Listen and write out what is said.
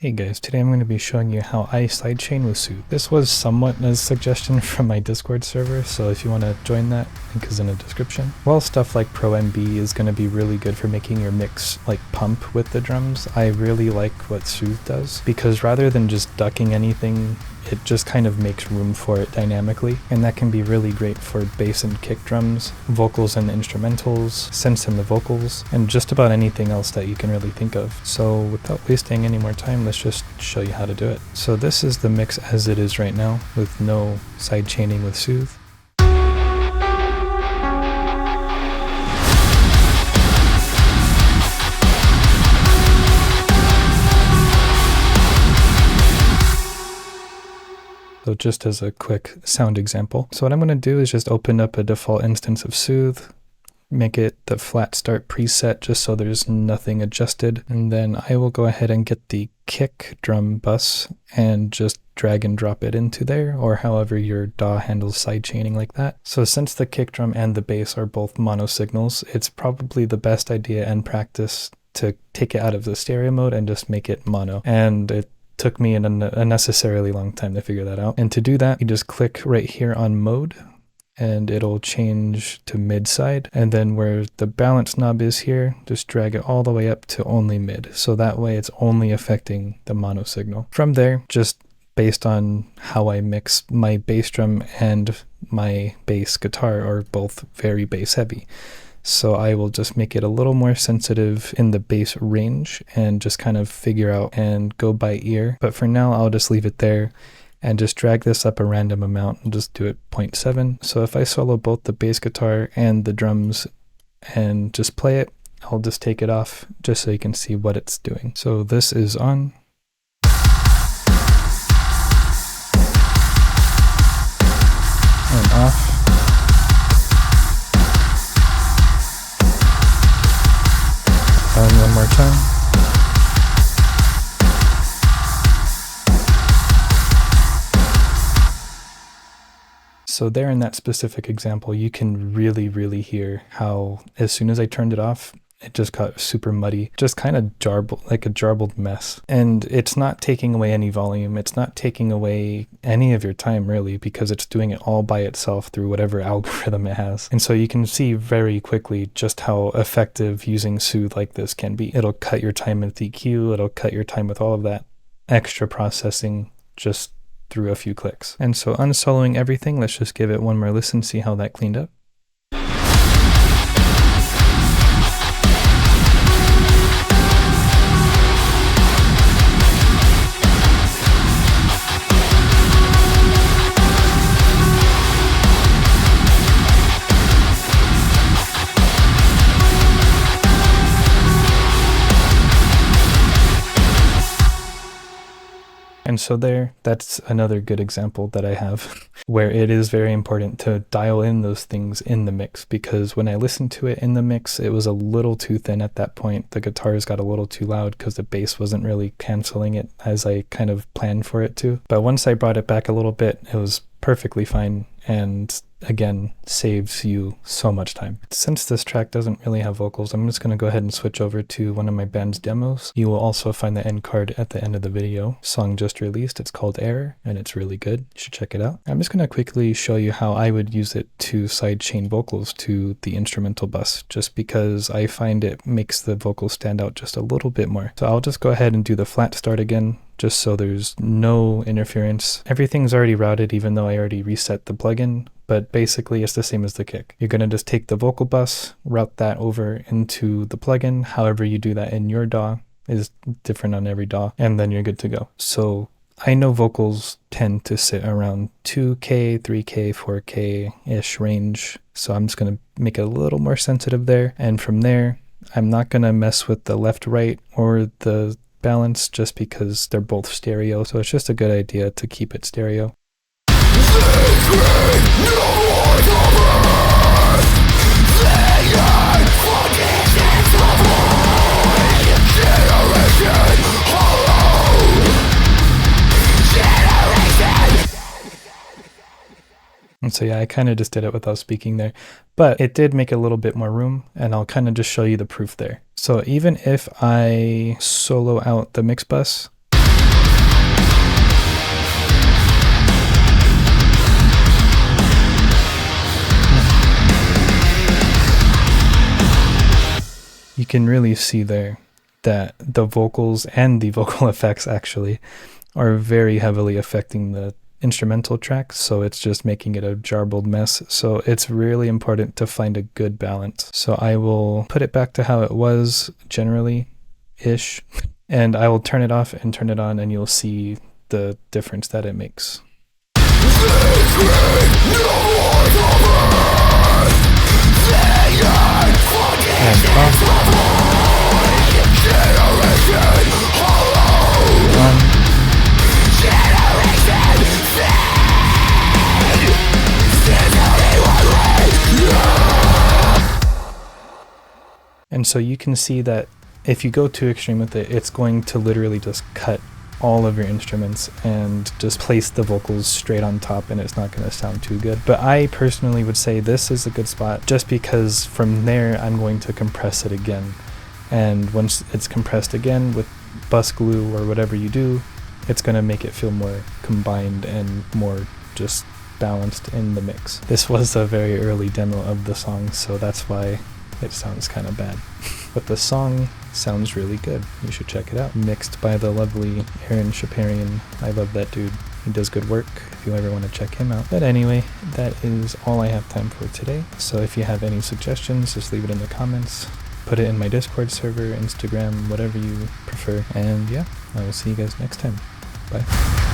Hey guys, today I'm going to be showing you how I sidechain with Soothe. This was somewhat a suggestion from my Discord server, so if you want to join that, link is in the description. While stuff like Pro MB is going to be really good for making your mix like pump with the drums, I really like what Soothe does, because rather than just ducking anything, it just kind of makes room for it dynamically, and that can be really great for bass and kick drums, vocals and instrumentals, synths and the vocals, and just about anything else that you can really think of. So without wasting any more time, let's just show you how to do it. So this is the mix as it is right now, with no side chaining with Soothe. So just as a quick sound example. So what I'm going to do is just open up a default instance of Soothe, make it the flat start preset just so there's nothing adjusted, and then I will go ahead and get the kick drum bus and just drag and drop it into there, or however your DAW handles side chaining like that. So since the kick drum and the bass are both mono signals, it's probably the best idea and practice to take it out of the stereo mode and just make it mono. And it took me an unnecessarily long time to figure that out. And to do that, you just click right here on mode and it'll change to mid side. And then where the balance knob is here, just drag it all the way up to only mid. So that way it's only affecting the mono signal. From there, just based on how I mix my bass drum and my bass guitar are both very bass heavy. So I will just make it a little more sensitive in the bass range and just kind of figure out and go by ear. But for now, I'll just leave it there and just drag this up a random amount and just do it 0.7. So if I solo both the bass guitar and the drums and just play it, I'll just take it off just so you can see what it's doing. So this is on. And off. And one more time. So there in that specific example, you can really hear how as soon as I turned it off, it just got super muddy, just kind of jarbled, like a jarbled mess. And it's not taking away any volume. It's not taking away any of your time really, because it's doing it all by itself through whatever algorithm it has. And so you can see very quickly just how effective using Soothe like this can be. It'll cut your time with EQ. It'll cut your time with all of that extra processing just through a few clicks. And so unsoloing everything, let's just give it one more listen, see how that cleaned up. And so that's another good example that I have where it is very important to dial in those things in the mix, because when I listened to it in the mix, it was a little too thin at that point. The guitars got a little too loud because the bass wasn't really canceling it as I kind of planned for it to. But once I brought it back a little bit, it was perfectly fine, and again saves you so much time. Since this track doesn't really have vocals, I'm just going to go ahead and switch over to one of my band's demos. You will also find the end card at the end of the video. Song just released, it's called Error, and it's really good. You should check it out. I'm just going to quickly show you how I would use it to sidechain vocals to the instrumental bus, just because I find it makes the vocals stand out just a little bit more. So I'll just go ahead and do the flat start again, just so there's no interference. Everything's already routed even though I already reset the plugin, but basically it's the same as the kick. You're going to just take the vocal bus, route that over into the plugin. However you do that in your DAW is different on every DAW, and then you're good to go. So I know vocals tend to sit around 2K, 3K, 4K-ish range, so I'm just going to make it a little more sensitive there. And from there, I'm not going to mess with the left, right, or the balance just because they're both stereo, so it's just a good idea to keep it stereo. And so yeah, I kind of just did it without speaking there, but it did make a little bit more room, and I'll kind of just show you the proof there. So even if I solo out the mix bus, You can really see there that the vocals and the vocal effects actually are very heavily affecting the instrumental track, so it's just making it a jarbled mess. So it's really important to find a good balance. So I will put it back to how it was generally-ish, and I will turn it off and turn it on, and you'll see the difference that it makes. And off. On. And so you can see that if you go too extreme with it, it's going to literally just cut all of your instruments and just place the vocals straight on top, and it's not going to sound too good. But I personally would say this is a good spot, just because from there I'm going to compress it again. And once it's compressed again with bus glue or whatever you do, it's going to make it feel more combined and more just balanced in the mix. This was a very early demo of the song, so that's why it sounds kind of bad. But the song sounds really good. You should check it out. Mixed by the lovely Aaron Shaparian. I love that dude. He does good work if you ever want to check him out. But anyway, that is all I have time for today. So if you have any suggestions, just leave it in the comments. Put it in my Discord server, Instagram, whatever you prefer. And yeah, I will see you guys next time. Bye.